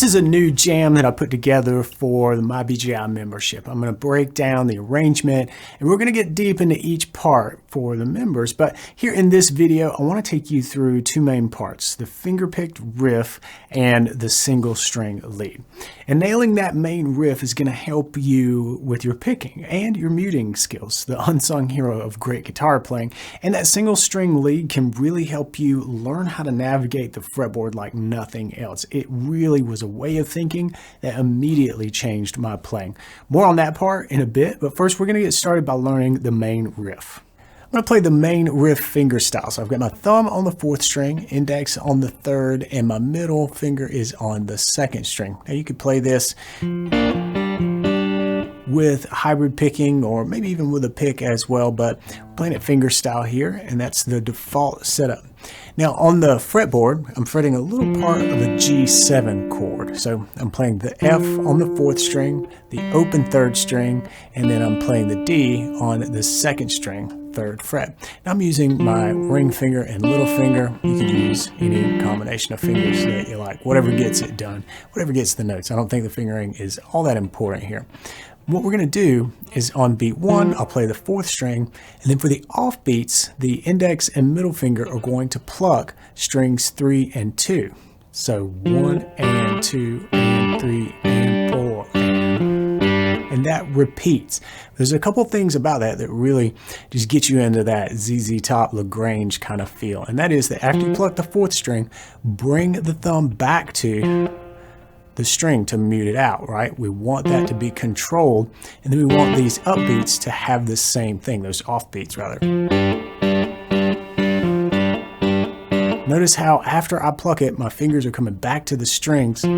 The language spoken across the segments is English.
is a new jam that I put together for my BGI membership. I'm going to break down the arrangement and we're going to get deep into each part for the members. But here in this video, I want to take you through two main parts, the finger-picked riff and the single string lead. And nailing that main riff is going to help you with your picking and your muting skills, the unsung hero of great guitar playing. And that single string lead can really help you learn how to navigate the fretboard like nothing else. It really was a way of thinking that immediately changed my playing. More on that part in a bit, but first we're going to get started by learning the main riff. I'm going to play the main riff finger style. So I've got my thumb on the 4th string, index on the 3rd, and my middle finger is on the 2nd string. Now you could play this with hybrid picking or maybe even with a pick as well, but I'm playing it finger style here, and that's the default setup. Now on the fretboard, I'm fretting a little part of a G7 chord. So I'm playing the F on the 4th string, the open 3rd string, and then I'm playing the D on the 2nd string, 3rd fret. Now I'm using my ring finger and little finger. You can use any combination of fingers that you like, whatever gets it done, whatever gets the notes. I don't think the fingering is all that important here. What we're going to do is on beat 1, I'll play the 4th string, and then for the off beats, the index and middle finger are going to pluck strings 3 and 2. So 1 and 2 and 3 and 4 and that repeats. There's a couple things about that that really just get you into that ZZ Top LaGrange kind of feel, and that is that after you pluck the 4th string, bring the thumb back to the string to mute it out, right? We want that to be controlled, and then we want these upbeats to have the same thing, those offbeats rather. Notice how after I pluck it, my fingers are coming back to the strings so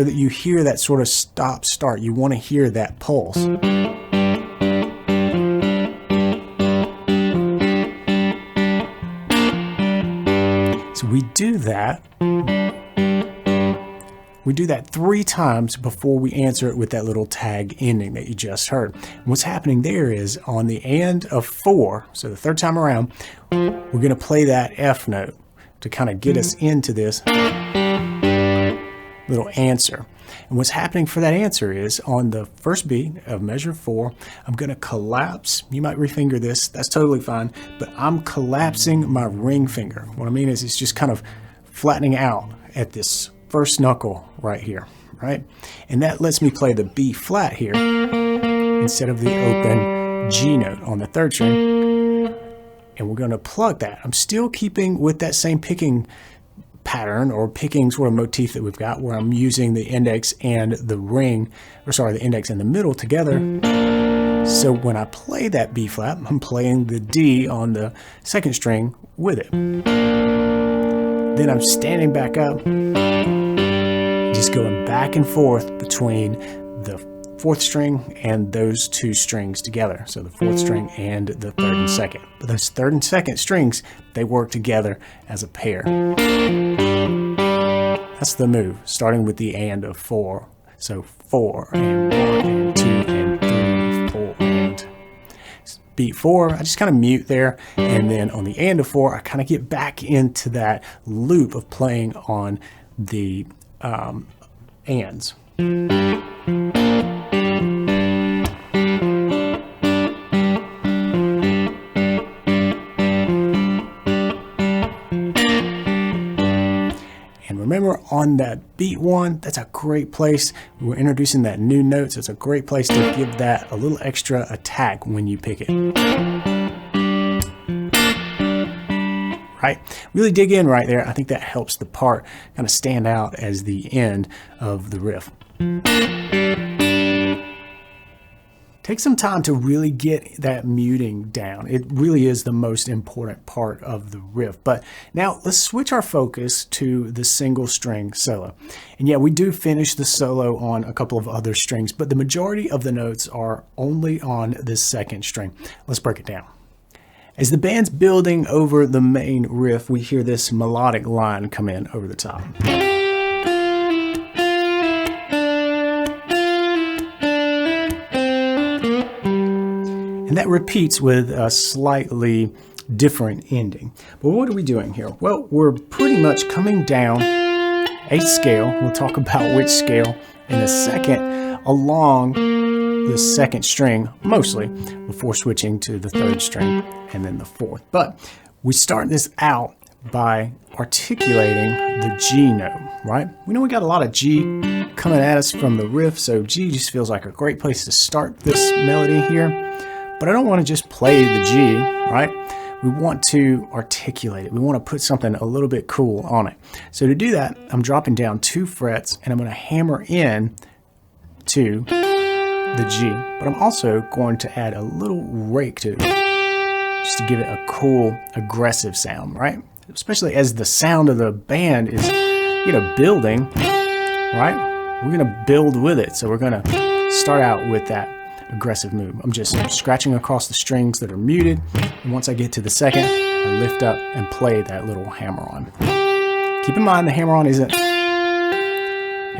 that you hear that sort of stop-start. You want to hear that pulse. So we do that. We do that 3 times before we answer it with that little tag ending that you just heard. And what's happening there is on the and of 4, so the 3rd time around, we're going to play that F note to kind of get us into this little answer. And what's happening for that answer is on the first beat of measure 4, I'm going to collapse. You might refinger this, that's totally fine, but I'm collapsing my ring finger. What I mean is it's just kind of flattening out at this first knuckle right here, right? And that lets me play the B flat here instead of the open G note on the 3rd string. And we're going to plug that. I'm still keeping with that same picking pattern or picking sort of motif that we've got, where I'm using the index and the ring, or sorry, the index and the middle together. So when I play that B flat, I'm playing the D on the 2nd string with it. Then I'm standing back up, just going back and forth between the 4th string and those 2 strings together. So the 4th string and the 3rd and 2nd. But those 3rd and 2nd strings, they work together as a pair. That's the move, starting with the and of 4. So 4 and 1 and 2 and 3, 4 and beat 4, I just kind of mute there, and then on the and of 4, I kind of get back into that loop of playing on the ands. And remember, on that beat 1, that's a great place. We're introducing that new note, so it's a great place to give that a little extra attack when you pick it. Right? Really dig in right there. I think that helps the part kind of stand out as the end of the riff. Take some time to really get that muting down. It really is the most important part of the riff. But now let's switch our focus to the single string solo. And yeah, we do finish the solo on a couple of other strings, but the majority of the notes are only on the 2nd string. Let's break it down. As the band's building over the main riff, we hear this melodic line come in over the top. And that repeats with a slightly different ending. But what are we doing here? Well, we're pretty much coming down a scale. We'll talk about which scale in a second, along the second string mostly, before switching to the third string and then the fourth. But we start this out by articulating the G note, right? We know we got a lot of G coming at us from the riff, so G just feels like a great place to start this melody here. But I don't want to just play the G, right? We want to articulate it. We want to put something a little bit cool on it. So to do that, I'm dropping down 2 frets and I'm going to hammer in to the G, but I'm also going to add a little rake to it just to give it a cool, aggressive sound, right? Especially as the sound of the band is, building, right? We're going to build with it. So we're going to start out with that aggressive move. I'm just scratching across the strings that are muted, and once I get to the second, I lift up and play that little hammer-on. Keep in mind the hammer-on it's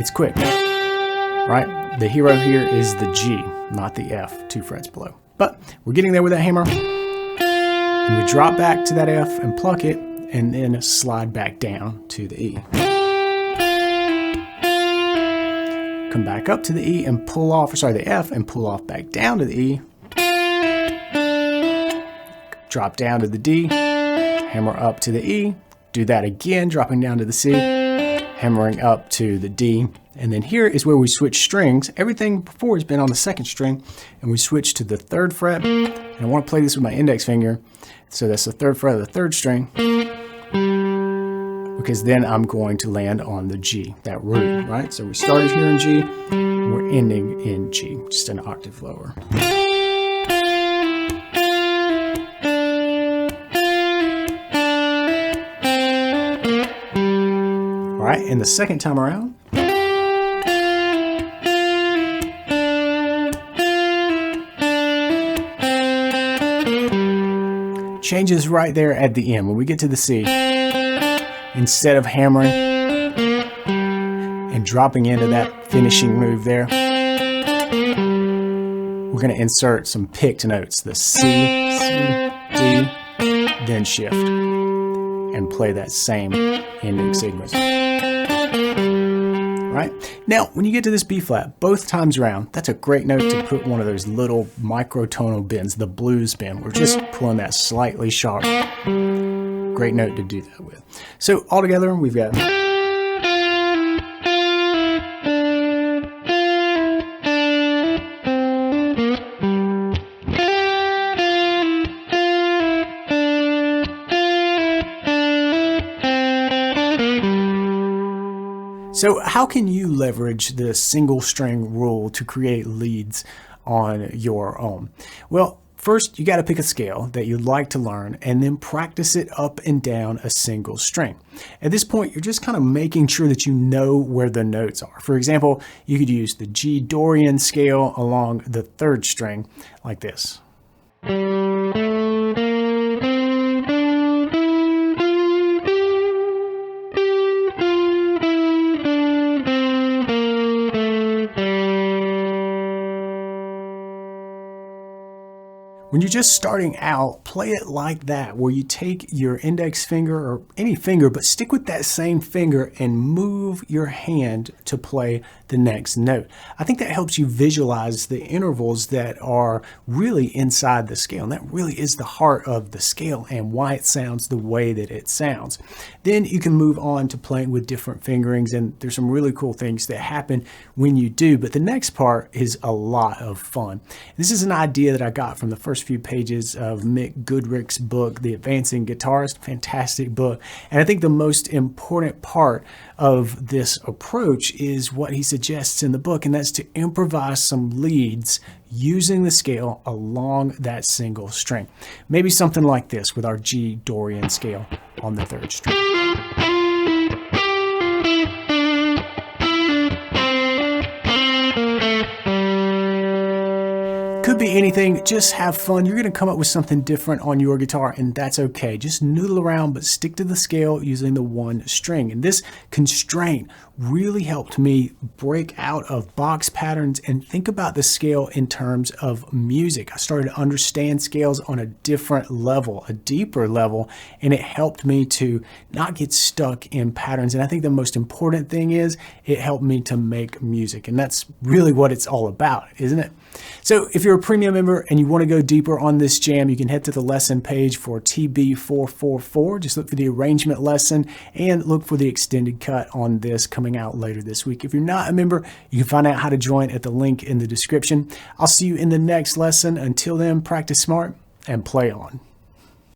quick, right? The hero here is the G, not the F, 2 frets below. But we're getting there with that hammer, and we drop back to that F and pluck it, and then slide back down to the E. Come back up to the E and pull off, the F, and pull off back down to the E. Drop down to the D, hammer up to the E, do that again, dropping down to the C, hammering up to the D, and then here is where we switch strings. Everything before has been on the second string, and we switch to the 3rd fret, and I want to play this with my index finger, so that's the 3rd fret of the 3rd string, because then I'm going to land on the G, that root, right? So we started here in G, we're ending in G, just an octave lower. All right, and the second time around, changes right there at the end. When we get to the C, instead of hammering and dropping into that finishing move there, we're going to insert some picked notes, the C, D, then shift, and play that same ending sequence. Right? Now, when you get to this B flat, both times around, that's a great note to put one of those little microtonal bends, the blues bend. We're just pulling that slightly sharp. Great note to do that with. So altogether, we've got So how can you leverage the single string rule to create leads on your own? Well, first, you got to pick a scale that you'd like to learn and then practice it up and down a single string. At this point, you're just kind of making sure that you know where the notes are. For example, you could use the G Dorian scale along the 3rd string like this. When you're just starting out, play it like that, where you take your index finger or any finger, but stick with that same finger and move your hand to play the next note. I think that helps you visualize the intervals that are really inside the scale, and that really is the heart of the scale and why it sounds the way that it sounds. Then you can move on to playing with different fingerings, and there's some really cool things that happen when you do, but the next part is a lot of fun. This is an idea that I got from the first few pages of Mick Goodrick's book, The Advancing Guitarist. Fantastic book. And I think the most important part of this approach is what he suggests in the book, and that's to improvise some leads using the scale along that single string. Maybe something like this with our G Dorian scale on the 3rd string. Could be anything. Just have fun. You're going to come up with something different on your guitar, and that's okay. Just noodle around, but stick to the scale using the 1 string. And this constraint really helped me break out of box patterns and think about the scale in terms of music. I started to understand scales on a different level, a deeper level, and it helped me to not get stuck in patterns. And I think the most important thing is it helped me to make music. And that's really what it's all about, isn't it? So if you're a premium member and you want to go deeper on this jam, you can head to the lesson page for TB444. Just look for the arrangement lesson and look for the extended cut on this coming out later this week. If you're not a member, you can find out how to join at the link in the description. I'll see you in the next lesson. Until then, practice smart and play on.